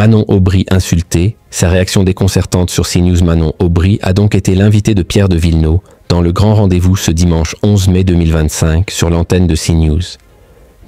Manon Aubry insultée, sa réaction déconcertante sur CNews. Manon Aubry a donc été l'invitée de Pierre de Villeneuve dans le grand rendez-vous ce dimanche 11 mai 2025 sur l'antenne de CNews.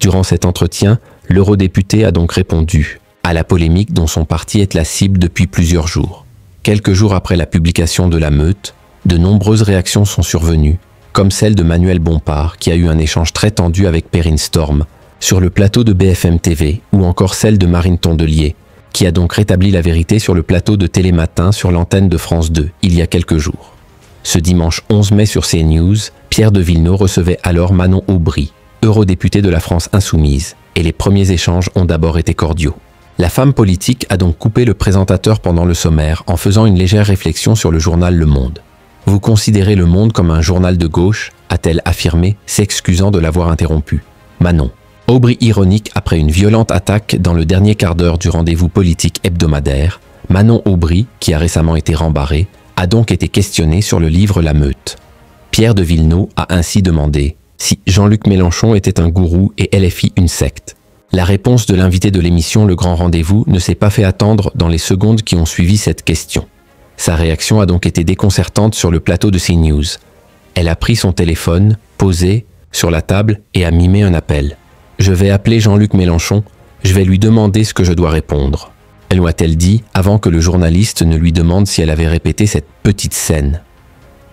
Durant cet entretien, l'eurodéputé a donc répondu à la polémique dont son parti est la cible depuis plusieurs jours. Quelques jours après la publication de la meute, de nombreuses réactions sont survenues, comme celle de Manuel Bompard qui a eu un échange très tendu avec Perrine Storm sur le plateau de BFM TV, ou encore celle de Marine Tondelier, qui a donc rétabli la vérité sur le plateau de Télématin sur l'antenne de France 2 il y a quelques jours. Ce dimanche 11 mai sur CNews, Pierre de Villeneuve recevait alors Manon Aubry, eurodéputée de la France Insoumise, et les premiers échanges ont d'abord été cordiaux. La femme politique a donc coupé le présentateur pendant le sommaire en faisant une légère réflexion sur le journal Le Monde. « Vous considérez Le Monde comme un journal de gauche ?» a-t-elle affirmé, s'excusant de l'avoir interrompu. Manon Aubry ironique après une violente attaque dans le dernier quart d'heure du rendez-vous politique hebdomadaire. Manon Aubry, qui a récemment été rembarrée, a donc été questionnée sur le livre La Meute. Pierre de Villeneuve a ainsi demandé si Jean-Luc Mélenchon était un gourou et LFI une secte. La réponse de l'invité de l'émission Le Grand Rendez-vous ne s'est pas fait attendre dans les secondes qui ont suivi cette question. Sa réaction a donc été déconcertante sur le plateau de CNews. Elle a pris son téléphone, posé, sur la table et a mimé un appel. « Je vais appeler Jean-Luc Mélenchon, je vais lui demander ce que je dois répondre. » Elle a-t-elle dit avant que le journaliste ne lui demande si elle avait répété cette petite scène.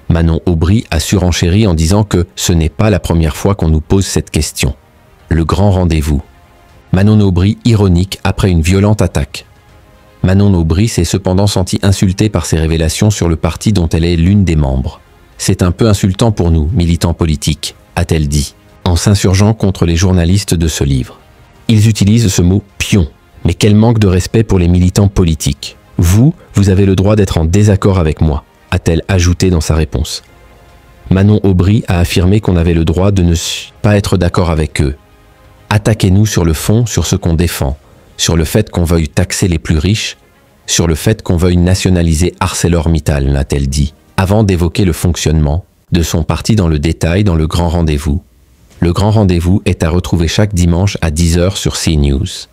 Manon Aubry a surenchéri en disant que ce n'est pas la première fois qu'on nous pose cette question. Le Grand Rendez-vous. Manon Aubry ironique après une violente attaque. Manon Aubry s'est cependant sentie insultée par ces révélations sur le parti dont elle est l'une des membres. « C'est un peu insultant pour nous, militants politiques », a-t-elle dit, en s'insurgeant contre les journalistes de ce livre. Ils utilisent ce mot « pion ». Mais quel manque de respect pour les militants politiques. Vous avez le droit d'être en désaccord avec moi, a-t-elle ajouté dans sa réponse. Manon Aubry a affirmé qu'on avait le droit de ne pas être d'accord avec eux. Attaquez-nous sur le fond, sur ce qu'on défend, sur le fait qu'on veuille taxer les plus riches, sur le fait qu'on veuille nationaliser ArcelorMittal, a-t-elle dit, avant d'évoquer le fonctionnement de son parti dans le détail dans le Grand Rendez-vous. Le Grand Rendez-vous est à retrouver chaque dimanche à 10 h sur CNews.